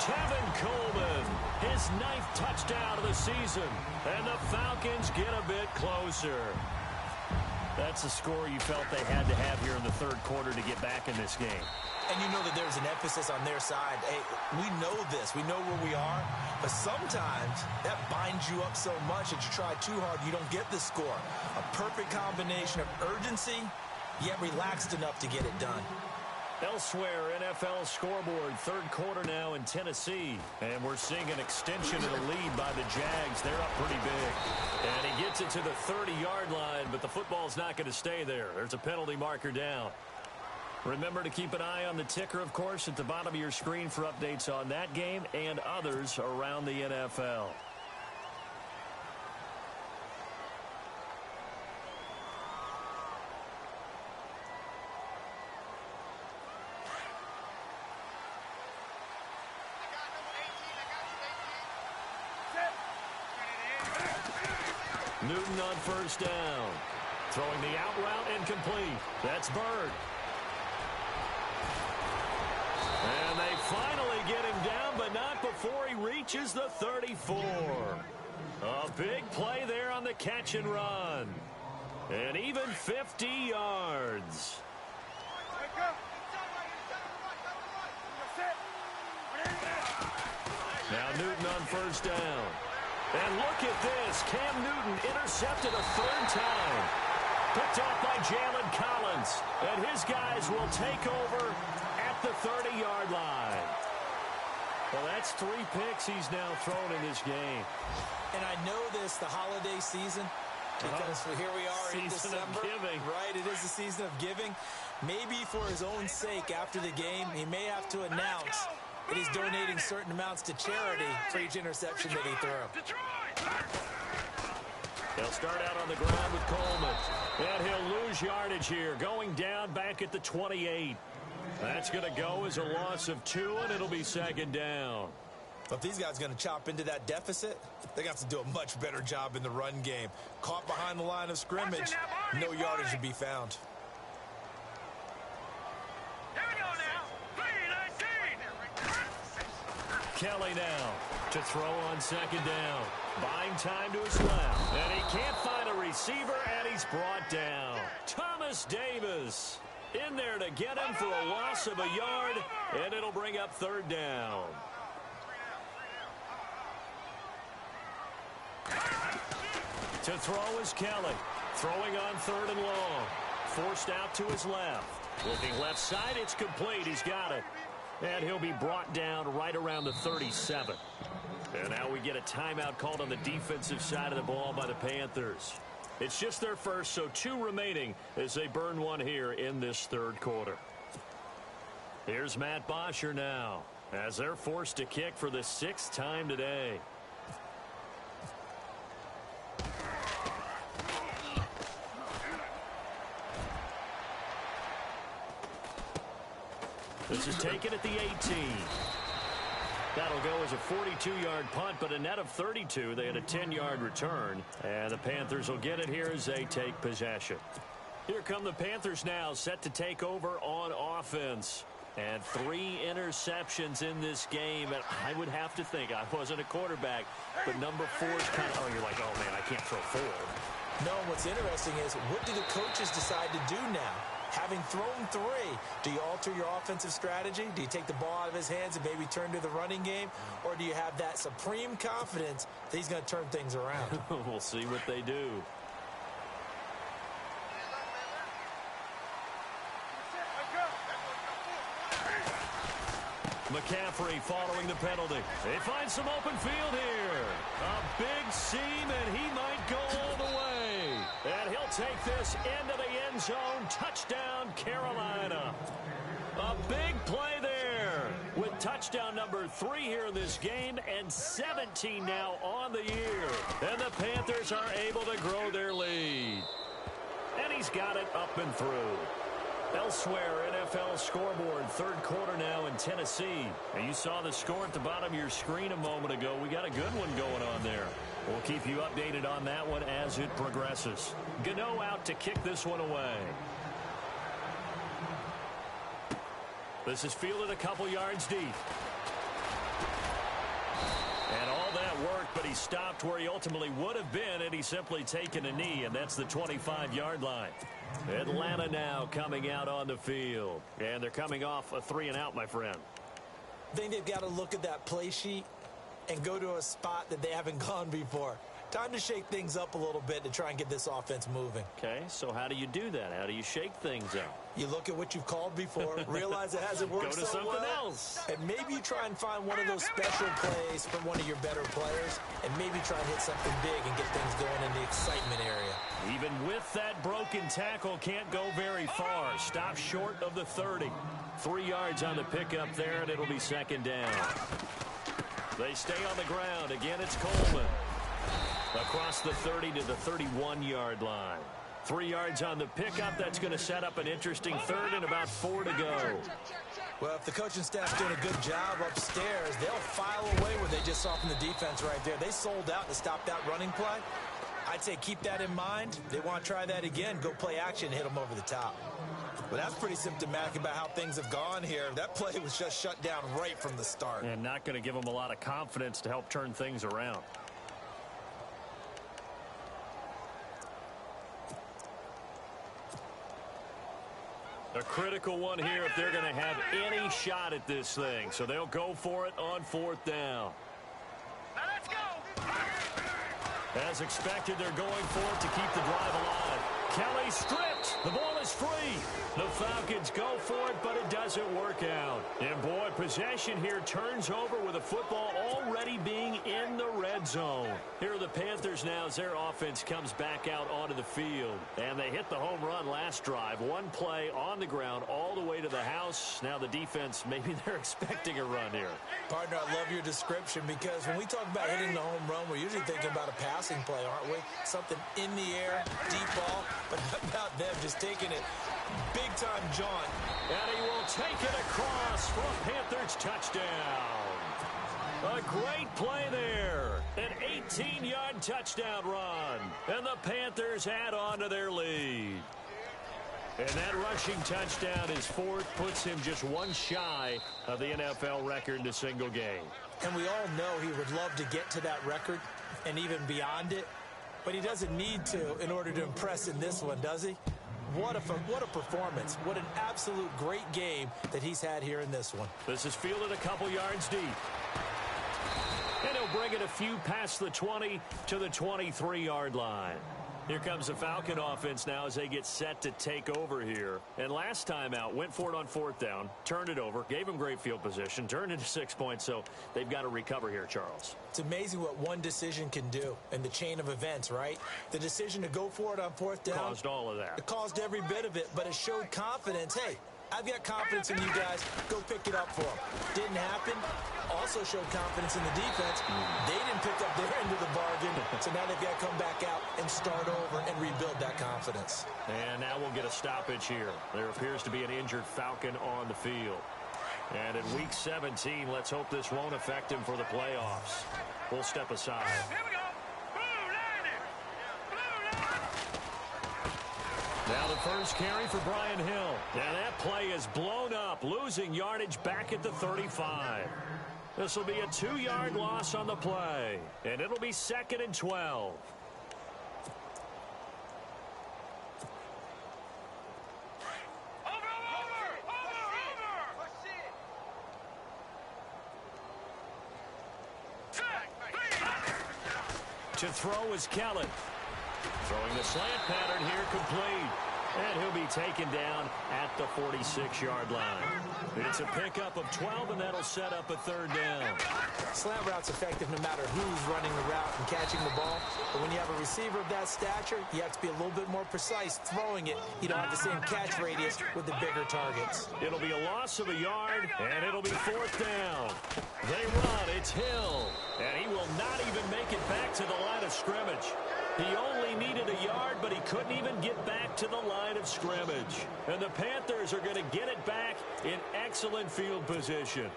Tevin Coleman, his 9th touchdown of the season, and the Falcons get a bit closer. That's the score you felt they had to have here in the 3rd quarter to get back in this game. And you know that there's an emphasis on their side. Hey, we know this. We know where we are. But sometimes that binds you up so much that you try too hard, you don't get the score. A perfect combination of urgency, yet relaxed enough to get it done. Elsewhere, NFL scoreboard, 3rd quarter now in Tennessee. And we're seeing an extension of the lead by the Jags. They're up pretty big. And he gets it to the 30-yard line, but the football's not going to stay there. There's a penalty marker down. Remember to keep an eye on the ticker, of course, at the bottom of your screen for updates on that game and others around the NFL. Newton on first down. Throwing the out route incomplete. That's Bird. And they finally get him down, but not before he reaches the 34. A big play there on the catch and run. And even 50 yards. Now Newton on first down. And look at this. Cam Newton intercepted a 3rd time. Picked off by Jalen Collins. And his guys will take over at the 30-yard line. Well, that's 3 picks he's now thrown in this game. And I know this, the holiday season, because here we are in December. Season of giving. Right, it is the season of giving. Maybe for his own sake after the game, he may have to announce and he's donating certain amounts to charity for each interception that he throws. They'll start out on the ground with Coleman. And he'll lose yardage here, going down back at the 28. That's going to go as a loss of 2, and it'll be second down. If these guys are going to chop into that deficit, they got to do a much better job in the run game. Caught behind the line of scrimmage, no yardage to be found. Here we go now. 3-19. Kelly now to throw on second down. Buying time to his left. And he can't find a receiver, and he's brought down. Thomas Davis in there to get him for a loss of a yard, and it'll bring up third down. To throw is Kelly. Throwing on third and long. Forced out to his left. Looking left side, it's complete. He's got it. And he'll be brought down right around the 37. And now we get a timeout called on the defensive side of the ball by the Panthers. It's just their first, so 2 remaining as they burn one here in this third quarter. Here's Matt Bosher now as they're forced to kick for the 6th time today. This is taken at the 18. That'll go as a 42-yard punt, but a net of 32. They had a 10-yard return, and the Panthers will get it here as they take possession. Here come the Panthers now, set to take over on offense. And 3 interceptions in this game, and I would have to think, I wasn't a quarterback, but number 4 is kind of, oh, you're like, oh, man, I can't throw 4. No, what's interesting is, what do the coaches decide to do now? Having thrown 3, do you alter your offensive strategy? Do you take the ball out of his hands and maybe turn to the running game? Or do you have that supreme confidence that he's going to turn things around? We'll see what they do. McCaffrey following the penalty. They find some open field here. A big seam, and he might go all the way. And he'll take this into the end zone. Touchdown, Carolina. A big play there with touchdown number 3 here in this game, and 17 now on the year. And the Panthers are able to grow their lead. And he's got it up and through. Elsewhere, NFL scoreboard, third quarter now in Tennessee. And you saw the score at the bottom of your screen a moment ago. We got a good one going on there. We'll keep you updated on that one as it progresses. Gano out to kick this one away. This is fielded a couple yards deep. And all that worked, but he stopped where he ultimately would have been had he simply taken a knee, and that's the 25-yard line. Atlanta now coming out on the field. And thee coming off a 3-and-out, my friend. I think they've got to look at that play sheet and go to a spot that they haven't gone before. Time to shake things up a little bit to try and get this offense moving. Okay, so how do you do that? How do you shake things up? You look at what you've called before, realize it hasn't worked Go to so something well, else. and maybe you try and find one of those special plays from one of your better players, and maybe try and hit something big and get things going in the excitement area. Even with that broken tackle, can't go very far. Stop short of the 30. 3 yards on the pickup there, and it'll be second down. They stay on the ground. Again, it's Coleman. Across the 30 to the 31-yard line. 3 yards on the pickup. That's going to set up an interesting third and about 4 to go. Well, if the coaching staff's doing a good job upstairs, they'll file away what they just saw from the defense right there. They sold out to stop that running play. I'd say keep that in mind. They want to try that again. Go play action and hit them over the top. But that's pretty symptomatic about how things have gone here. That play was just shut down right from the start. And not going to give them a lot of confidence to help turn things around. A critical one here if they're going to have any shot at this thing. So they'll go for it on 4th down. Now let's go. As expected, they're going for it to keep the drive alive. Kelly stripped. The ball is free. The Falcons go for it, but it doesn't work out. And boy, possession here turns over with a football already being in the red zone. Here are the Panthers now as their offense comes back out onto the field. And they hit the home run last drive. One play on the ground all the way to the house. Now the defense, maybe they're expecting a run here. Partner, I love your description because when we talk about hitting the home run, we're usually thinking about a passing play, aren't we? Something in the air, deep ball. But how about them just taking it big-time jaunt? And he will take it across for a Panthers touchdown. A great play there. An 18-yard touchdown run. And the Panthers add on to their lead. And that rushing touchdown is fourth, puts him just one shy of the NFL record in a single game. And we all know he would love to get to that record and even beyond it. But he doesn't need to in order to impress in this one, does he? What a performance. What an absolute great game that he's had here in this one. This is fielded a couple yards deep. And he'll bring it a few past the 20 to the 23-yard line. Here comes the Falcon offense now as they get set to take over here. And last time out, went for it on fourth down, turned it over, gave them great field position, turned into 6 points, so they've got to recover here, Charles. It's amazing what one decision can do in the chain of events, right? The decision to go for it on fourth down. Caused all of that. It caused every bit of it, but it showed confidence. Hey, I've got confidence in you guys. Go pick it up for them. Didn't happen. Also showed confidence in the defense. They didn't pick up their end of the bargain, so now they've got to come back out and start over and rebuild that confidence. And now we'll get a stoppage here. There appears to be an injured Falcon on the field. And in Week 17, let's hope this won't affect him for the playoffs. We'll step aside. Here we go. Blue line it. Blue line. Now the first carry for Brian Hill. And that play is blown up, losing yardage back at the 35. This will be a 2-yard loss on the play. And it'll be 2nd and 12. To throw is Kelly. Throwing the slant pattern here complete. And he'll be taken down at the 46-yard line. It's a pickup of 12, and that'll set up a 3rd down. Slant route's effective no matter who's running the route and catching the ball. But when you have a receiver of that stature, you have to be a little bit more precise throwing it. You don't have the same catch radius with the bigger targets. It'll be a loss of a yard, and it'll be 4th down. They run. It's Hill. And he will not even make it back to the line of scrimmage. He only needed a yard, but he couldn't even get back to the line of scrimmage. And the Panthers are going to get it back in excellent field position.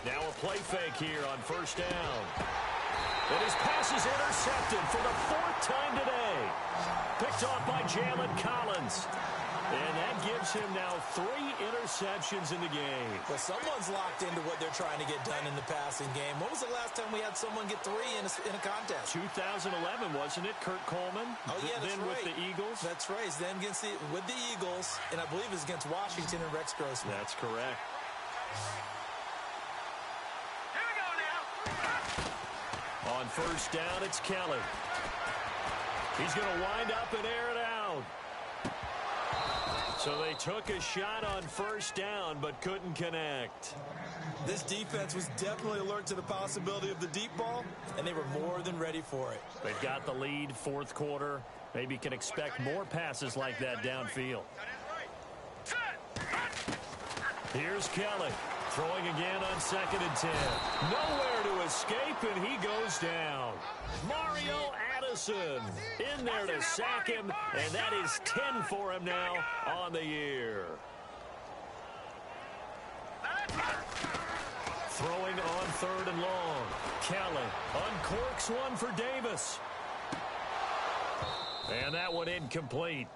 Now a play fake here on 1st down. And his pass is intercepted for the 4th time today. Picked off by Jalen Collins. And that gives him now 3 interceptions in the game. But someone's locked into what they're trying to get done in the passing game. When was the last time we had someone get 3 in a contest? 2011, wasn't it? Kurt Coleman. Oh, yeah, that's then right. With the Eagles. That's right. Then with the Eagles, and I believe it's against Washington and Rex Grossman. That's correct. On 1st down, it's Kelly. He's going to wind up and air it out. So they took a shot on 1st down, but couldn't connect. This defense was definitely alert to the possibility of the deep ball, and they were more than ready for it. They've got the lead, 4th quarter. Maybe can expect more passes like that downfield. Here's Kelly. Throwing again on 2nd and 10. Nowhere to escape, and he goes down. Mario Addison in there to sack him, and that is 10 for him now on the year. Throwing on 3rd and long. Kelly uncorks one for Davis. And that one incomplete.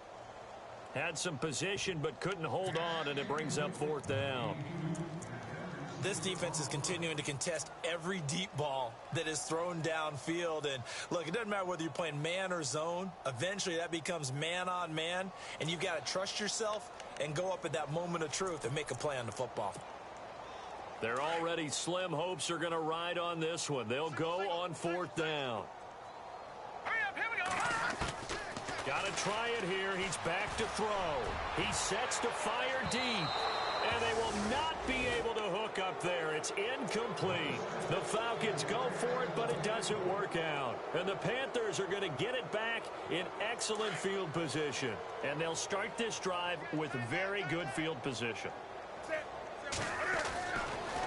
Had some position but couldn't hold on, and it brings up 4th down. This defense is continuing to contest every deep ball that is thrown downfield. And, look, it doesn't matter whether you're playing man or zone. Eventually, that becomes man on man, and you've got to trust yourself and go up at that moment of truth and make a play on the football. They're already slim hopes are going to ride on this one. They'll go on 4th down. Hurry up, here we go. Got to try it here. He's back to throw. He sets to fire deep. And they will not be able to hook up there. It's incomplete. The Falcons go for it, but it doesn't work out. And the Panthers are going to get it back in excellent field position. And they'll start this drive with very good field position.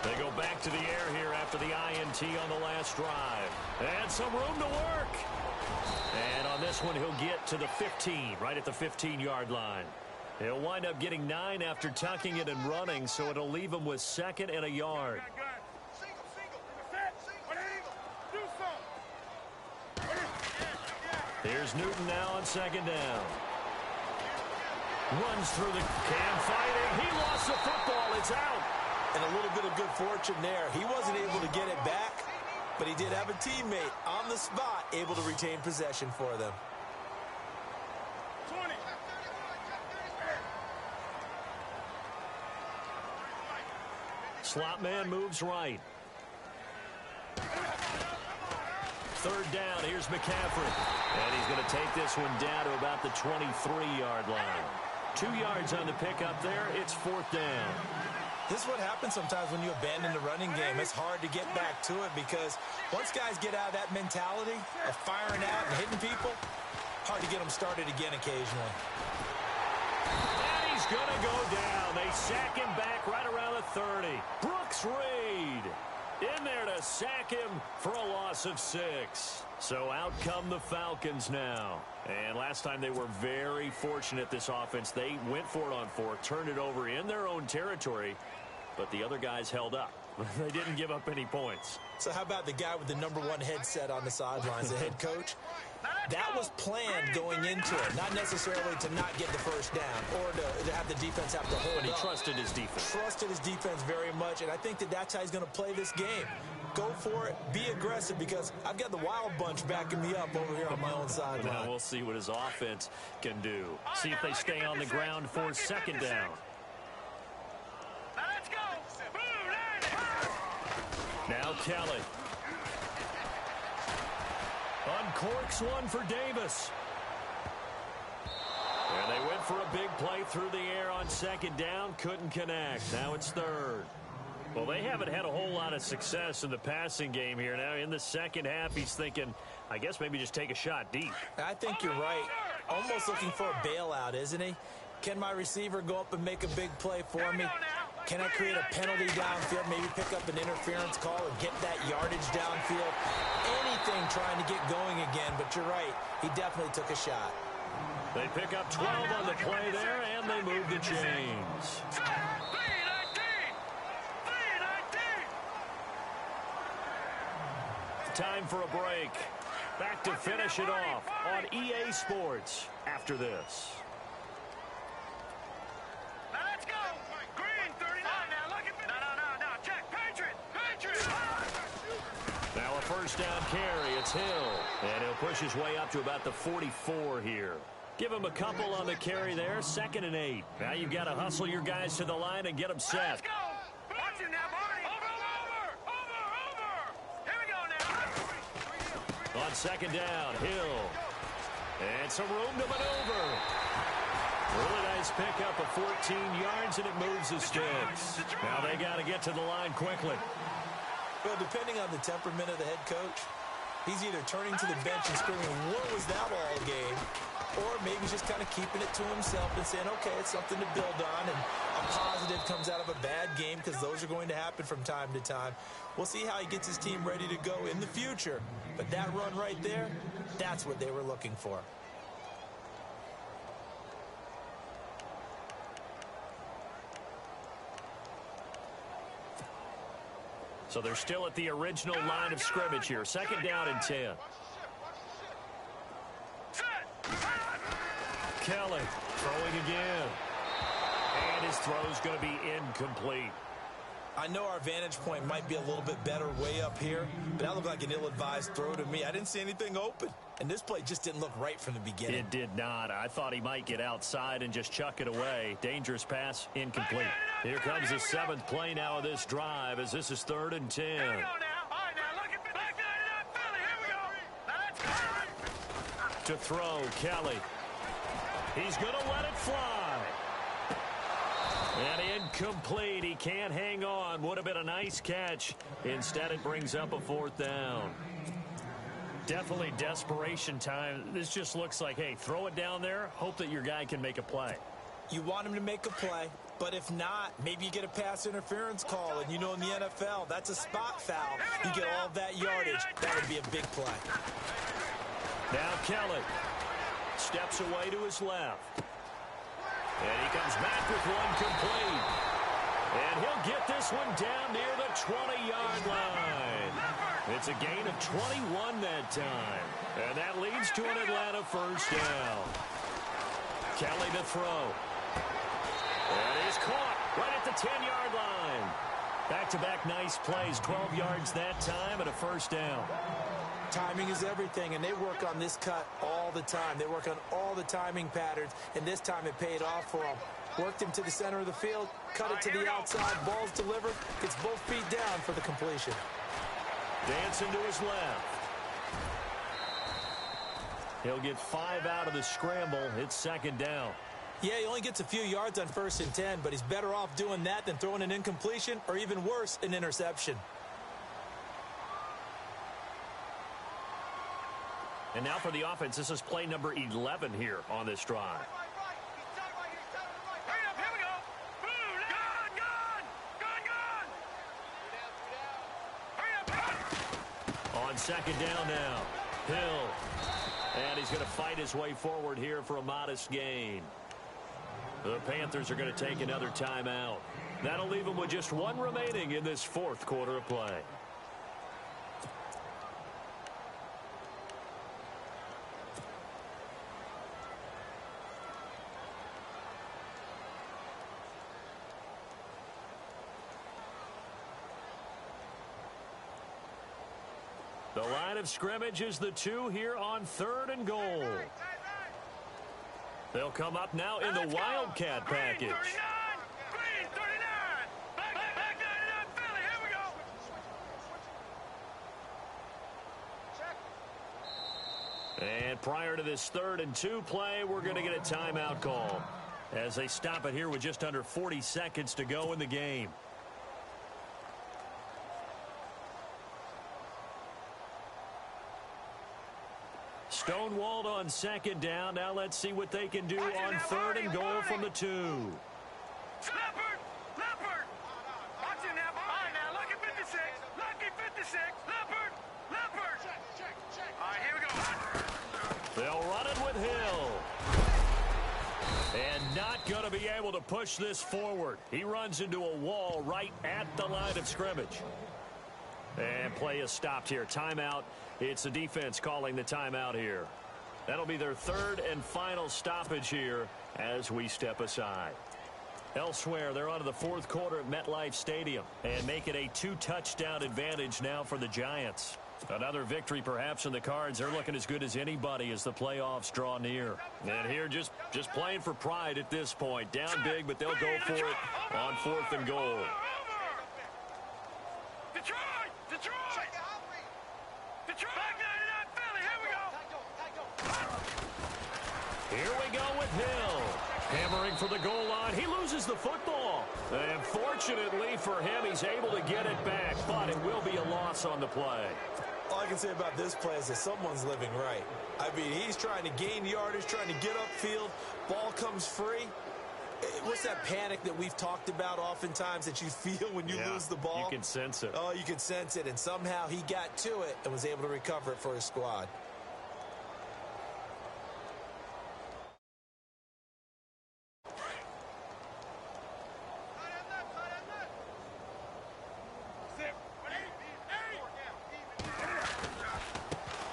They go back to the air here after the INT on the last drive. And some room to work. And on this one, he'll get to the 15, right at the 15-yard line. He'll wind up getting 9 after tucking it and running, so it'll leave him with 2nd and a yard. Here's Newton now on 2nd down. Runs through the can fighting. He lost the football. It's out. And a little bit of good fortune there. He wasn't able to get it back, but he did have a teammate on the spot able to retain possession for them. 20. Slot man moves right. 3rd down. Here's McCaffrey. And he's going to take this one down to about the 23-yard line. 2 yards on the pickup there. It's 4th down. This is what happens sometimes when you abandon the running game. It's hard to get back to it because once guys get out of that mentality of firing out and hitting people, hard to get them started again occasionally. And he's going to go down. They sack him back right around the 30. Brooks Reed in there to sack him for a loss of 6. So out come the Falcons now. And last time they were very fortunate, this offense. They went for it on 4th, turned it over in their own territory, but the other guys held up. They didn't give up any points. So how about the guy with the #1 headset on the sidelines, the head coach? That was planned going into it, not necessarily to not get the first down or to have the defense have to hold But he up. trusted his defense. Trusted his defense very much, and I think that that's how he's going to play this game. Go for it. Be aggressive because I've got the Wild Bunch backing me up over here on my own sideline. Now we'll see what his offense can do. See if they stay on the ground for 2nd down. Now let's go. Now Kelly. Uncorks one for Davis. And they went for a big play through the air on 2nd down. Couldn't connect. Now it's 3rd. Well, they haven't had a whole lot of success in the passing game here. Now in the second half, he's thinking, I guess maybe just take a shot deep. I think you're right. Almost looking for a bailout, isn't he? Can my receiver go up and make a big play for me? Can I create a penalty downfield, maybe pick up an interference call and get that yardage downfield? Anything trying to get going again, but you're right. He definitely took a shot. They pick up 12 on the play there, and they move the chains. Time for a break. Back to finish it off on EA Sports after this. Now let's go. Green 39 now. Look at no. Check. Patriot. Now a 1st down carry. It's Hill. And he'll push his way up to about the 44 here. Give him a couple on the carry there. 2nd and 8. Now you've got to hustle your guys to the line and get them set. Let's go. Watch it now, Barney. Over. Here we go now. On 2nd down, Hill. And some room to maneuver. Really nice pickup of 14 yards, and it moves the sticks. Now they got to get to the line quickly. Well, depending on the temperament of the head coach, he's either turning to the bench and screaming, what was that all game? Or maybe he's just kind of keeping it to himself and saying, okay, it's something to build on, and a positive comes out of a bad game because those are going to happen from time to time. We'll see how he gets his team ready to go in the future. But that run right there, that's what they were looking for. So they're still at the original line of scrimmage here. 2nd down and 10. Kelly throwing again. And his throw's going to be incomplete. I know our vantage point might be a little bit better way up here, but that looked like an ill-advised throw to me. I didn't see anything open, and this play just didn't look right from the beginning. It did not. I thought he might get outside and just chuck it away. Dangerous pass, incomplete. Here comes the 7th play now of this drive as this is 3rd and 10. Here we go now. All right, now look at back 99 Philly. Here we go. Now let's go. To throw, Kelly. He's going to let it fly. And incomplete. He can't hang on. Would have been a nice catch. Instead, it brings up a 4th down. Definitely desperation time. This just looks like, hey, throw it down there. Hope that your guy can make a play. You want him to make a play, but if not, maybe you get a pass interference call. And you know in the NFL, that's a spot foul. You get all that yardage. That would be a big play. Now Kelly steps away to his left. And he comes back with one complete. And he'll get this one down near the 20-yard line. It's a gain of 21 that time. And that leads to an Atlanta 1st down. Kelly to throw. And he's caught right at the 10-yard line. Back-to-back nice plays, 12 yards that time and a 1st down. Timing is everything, and they work on this cut all the time. They work on all the timing patterns, and this time it paid off for them. Worked him to the center of the field, cut it to the outside, ball's delivered, gets both feet down for the completion. Dancing to his left. He'll get 5 out of the scramble. It's 2nd down. Yeah, he only gets a few yards on 1st and 10, but he's better off doing that than throwing an incompletion or even worse, an interception. And now for the offense, this is play number 11 here on this drive. Here we go. Gun. On 2nd down now, Hill. And he's going to fight his way forward here for a modest gain. The Panthers are going to take another timeout. That'll leave them with just 1 remaining in this 4th quarter of play. The line of scrimmage is the 2 here on 3rd and goal. They'll come up now in the Wildcat package. Green 39. Green 39. Back 99 Philly. Here we go. And prior to this 3rd and 2 play, we're going to get a timeout call as they stop it here with just under 40 seconds to go in the game. Stonewalled on 2nd down. Now let's see what they can do on 3rd and goal from the 2. Leopard. Watch it now. All right, now look at 56. Lucky 56. Leopard. Check. All right, here we go. They'll run it with Hill. And not going to be able to push this forward. He runs into a wall right at the line of scrimmage. And play is stopped here. Timeout. It's the defense calling the timeout here. That'll be their 3rd and final stoppage here as we step aside. Elsewhere, they're on to the 4th quarter at MetLife Stadium and make it a 2-touchdown advantage now for the Giants. Another victory perhaps in the cards. They're looking as good as anybody as the playoffs draw near. And here just playing for pride at this point. Down big, but they'll go for it on 4th and goal. Detroit. Back 99 Philly. Here we go. Here we go with Hill. Hammering for the goal line. He loses the football. And fortunately for him, he's able to get it back. But it will be a loss on the play. All I can say about this play is that someone's living right. I mean, he's trying to gain yardage, trying to get upfield. Ball comes free. What's that panic that we've talked about oftentimes that you feel when you lose the ball? You can sense it. Oh, you can sense it. And somehow he got to it and was able to recover it for his squad.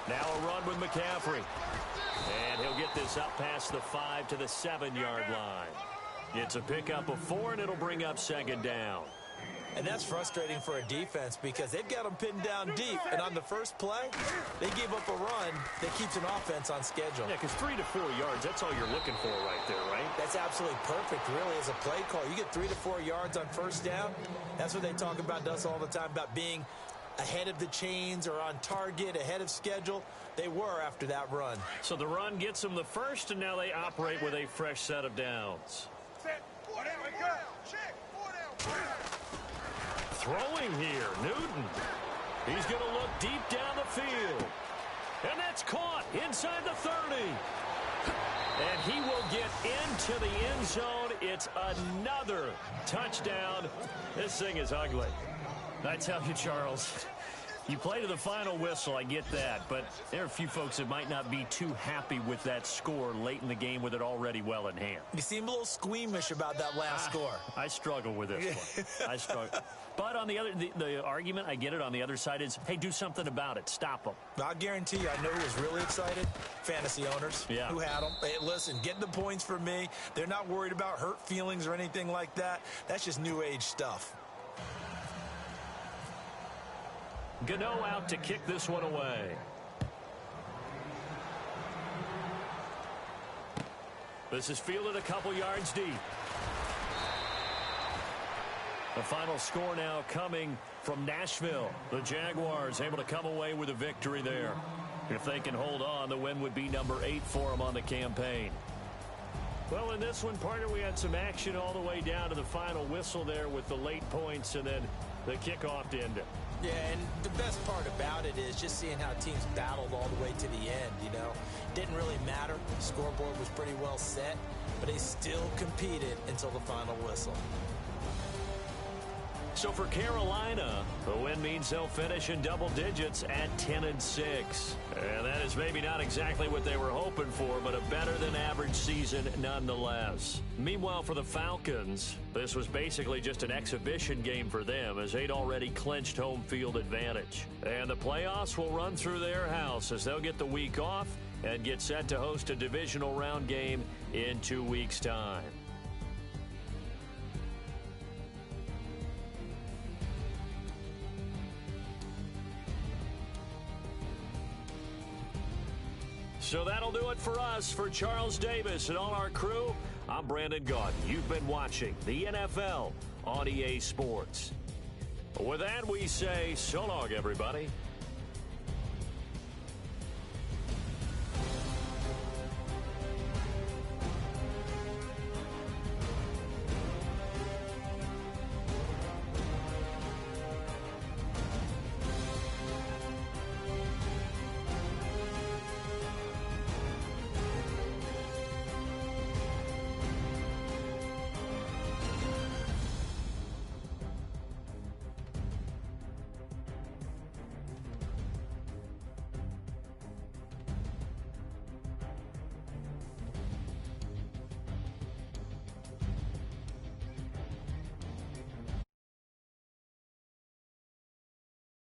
Now a run with McCaffrey. And he'll get this up past the 5 to the 7-yard line. It's a pickup of 4, and it'll bring up 2nd down. And that's frustrating for a defense because they've got them pinned down deep. And on the first play, they gave up a run that keeps an offense on schedule. Yeah, because 3 to 4 yards, that's all you're looking for right there, right? That's absolutely perfect, really, as a play call. You get 3 to 4 yards on first down. That's what they talk about us all the time, about being ahead of the chains or on target, ahead of schedule. They were after that run. So the run gets them the first, and now they operate with a fresh set of downs. Throwing here, Newton. He's going to look deep down the field. And that's caught inside the 30. And he will get into the end zone. It's another touchdown. This thing is ugly. I tell you, Charles, you play to the final whistle, I get that, but there are a few folks that might not be too happy with that score late in the game with it already well in hand. You seem a little squeamish about that last score. I struggle with this one. I struggle. But on the other, the argument, I get it, on the other side is, hey, do something about it. Stop them. I'll guarantee you, I know who was really excited. Fantasy owners who had them. Hey, listen, get the points for me. They're not worried about hurt feelings or anything like that. That's just new age stuff. Gano out to kick this one away. This is fielded a couple yards deep. The final score now coming from Nashville. The Jaguars able to come away with a victory there. If they can hold on, the win would be number 8 for them on the campaign. Well, in this one, partner, we had some action all the way down to the final whistle there with the late points and then the kickoff to end it. Yeah, and the best part about it is just seeing how teams battled all the way to the end, you know. Didn't really matter. The scoreboard was pretty well set, but they still competed until the final whistle. So for Carolina, the win means they'll finish in double digits at 10-6. And that is maybe not exactly what they were hoping for, but a better than average season nonetheless. Meanwhile, for the Falcons, this was basically just an exhibition game for them as they'd already clinched home field advantage. And the playoffs will run through their house as they'll get the week off and get set to host a divisional round game in 2 weeks' time. So that'll do it for us. For Charles Davis and all our crew, I'm Brandon Gaudin. You've been watching the NFL on EA Sports. With that, we say so long, everybody.